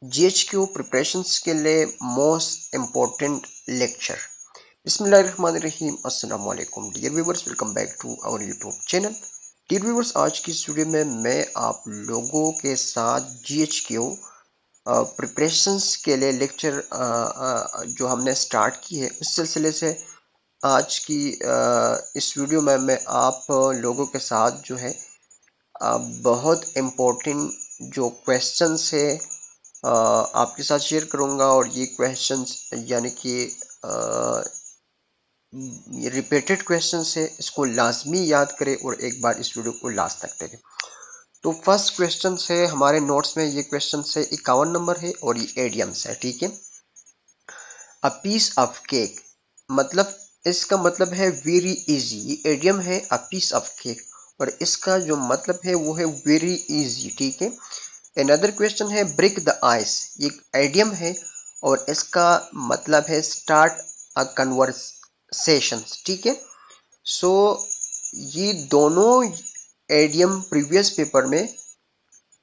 GHQ preparations के लिए most important lecture. बिस्मिल्लाहिर्रहमानिर्रहीम। अस्सलाम वालेकुम dear viewers, welcome back to our YouTube channel. Dear viewers, आज की इस वीडियो में मैं आप लोगों के साथ जीएचक्यू प्रिपरेशंस के लिए लेक्चर जो हमने स्टार्ट की है उस सिलसिले से आज की इस वीडियो में मैं आप लोगों के साथ जो है बहुत इम्पोर्टेंट जो क्वेश्चंस है आपके साथ शेयर करूंगा। और ये क्वेश्चंस यानी कि ये रिपीटेड क्वेश्चंस है, इसको लाजमी याद करें और एक बार इस वीडियो को लास्ट तक देखें। तो फर्स्ट क्वेश्चन है हमारे नोट्स में, ये क्वेश्चन है 51 नंबर है और ये एडियम्स है। ठीक है, अ पीस ऑफ केक, मतलब इसका मतलब है वेरी इजी। ये एडियम है अ पीस ऑफ केक और इसका जो मतलब है वो है वेरी इजी। ठीक है, अनदर क्वेश्चन है ब्रेक द आइस, ये आइडियम है और इसका मतलब है स्टार्ट अ कन्वर्सेशन। ठीक है, सो ये दोनों आइडियम प्रीवियस पेपर में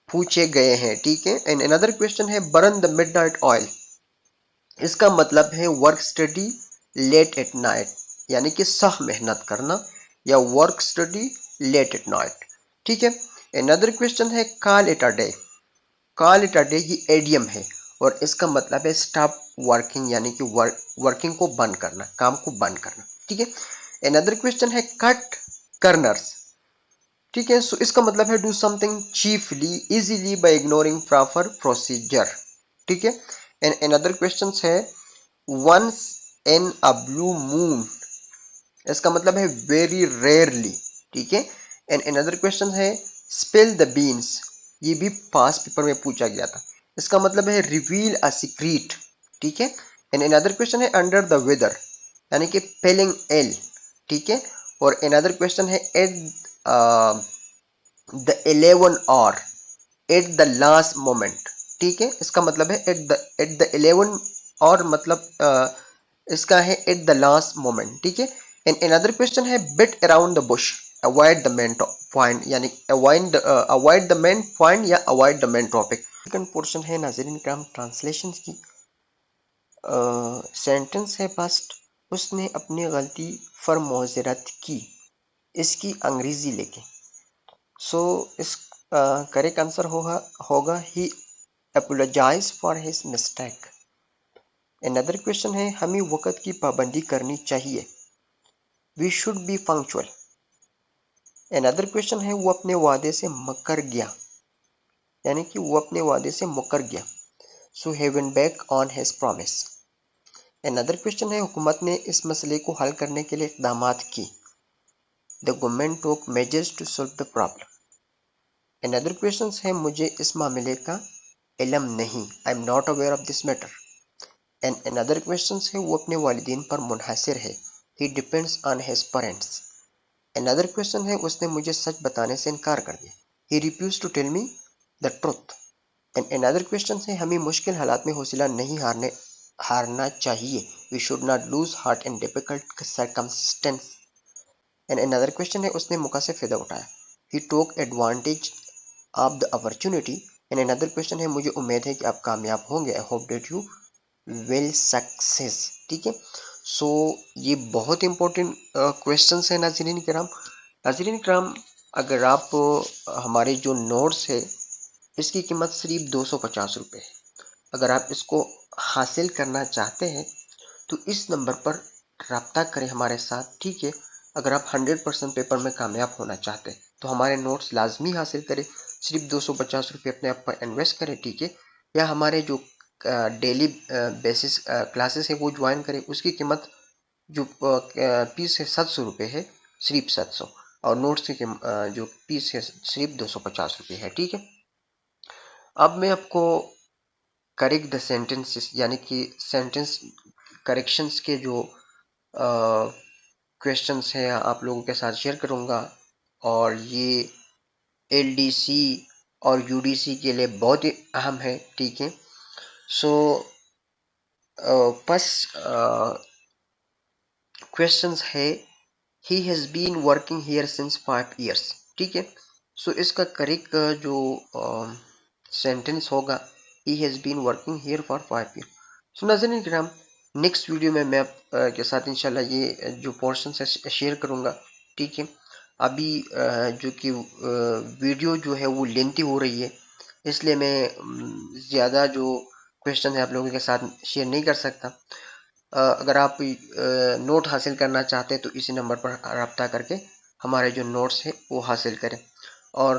पूछे गए हैं। ठीक है, एंड अनदर क्वेश्चन है बर्न द मिडनाइट ऑयल, इसका मतलब है work study late at night, यानी कि सह मेहनत करना या work study late at night. ठीक है, अनदर क्वेश्चन है call it a day, call it a day ये एडियम है और इसका मतलब है स्टॉप वर्किंग, यानी कि वर्किंग को बंद करना, काम को बंद करना। ठीक है, अनदर क्वेश्चन है कट कर्नर्स। ठीक है, सो इसका मतलब है do something cheaply easily by ignoring proper procedure. ठीक है, एंड अनदर क्वेश्चन है once in a blue moon, इसका मतलब है वेरी रेयरली। ठीक है, एंड अनदर क्वेश्चन है स्पिल द बीन्स, ये भी पास पेपर में पूछा गया था, इसका मतलब है रिवील अ सीक्रेट। ठीक है, एंड अनदर क्वेश्चन है अंडर द वेदर, यानी कि पेलिंग एल। ठीक है, और अनदर क्वेश्चन है एट द 11 और एट द लास्ट मोमेंट। ठीक है, इसका मतलब है एट द 11 और मतलब इसका है एट द लास्ट मोमेंट। ठीक है, एंड अनदर क्वेश्चन है bit around the Bush avoid the main point, यानी अवॉइड द मेन पॉइंट या avoid the main topic. Second portion है नाज़रीन किराम ट्रांसलेशन की। सेंटेंस है फर्स्ट, उसने अपनी गलती फर मोज़रत की, इसकी अंग्रेजी लेके। सो इस करेक्ट आंसर होगा he apologise for his mistake. Another question है हमें वक्त की पाबंदी करनी चाहिए, we should be punctual. Another question है वो अपने वादे से मुकर गया, यानी कि वो अपने वादे से मुकर गया। सो he went back on his promise। Another question है हुकूमत ने इस मसले को हल करने के लिए इक़दामात की, the government took measures to solve the problem. Another question है मुझे इस मामले का इल्म नहीं, I am not aware of this matter. And another question है वो अपने वालिदैन पर मुनहसर है, he depends on his parents. Another question है उसने मुझे सच बताने से इनकार कर दिया, he refuse to tell me the truth. And another question है हमें मुश्किल हालात में हौसला नहीं हारना चाहिए, we should not lose heart in difficult circumstance. And another question है उसने मौका से फायदा उठाया, he took advantage of the opportunity. And another question है मुझे उम्मीद है कि आप कामयाब होंगे, I hope that you will success. ठीक है, सो ये बहुत इंपॉर्टेंट क्वेश्चन है नाज़रीन किराम। नाज़रीन किराम, अगर आप हमारे जो नोट्स है इसकी कीमत सिर्फ 250 रुपये है। अगर आप इसको हासिल करना चाहते हैं तो इस नंबर पर रब्ता करें हमारे साथ। ठीक है, अगर आप 100% पेपर में कामयाब होना चाहते हैं तो हमारे नोट्स लाजमी हासिल करें, सिर्फ 250 रुपये अपने आप पर इन्वेस्ट करें। ठीक है, या हमारे जो डेली बेसिस क्लासेस है वो ज्वाइन करें, उसकी कीमत जो फीस है 700 रुपये है, सिर्फ 700। और नोट्स की जो फीस है सिर्फ 250 रुपये है। ठीक है, अब मैं आपको करेक्ट द सेंटेंसेस, यानी कि सेंटेंस करेक्शंस के जो क्वेश्चंस हैं आप लोगों के साथ शेयर करूंगा। और ये एलडीसी और यूडीसी के लिए बहुत ही अहम है। ठीक है, सो फर्स्ट क्वेश्चंस है he has been working here since 5 years। ठीक है, सो इसका करेक्ट जो सेंटेंस होगा he has been working here for 5 year. So नाज़रीन किराम, नेक्स्ट वीडियो में मैं आप के साथ इंशाल्लाह ये जो पोर्शन है शेयर करूँगा। ठीक है, अभी जो कि वीडियो जो है वो लेंथी हो रही है, इसलिए मैं ज़्यादा जो क्वेश्चन है आप लोगों के साथ शेयर नहीं कर सकता। अगर आप नोट हासिल करना चाहते हैं तो इसी नंबर पर रब्ता करके हमारे जो नोट्स है वो हासिल करें। और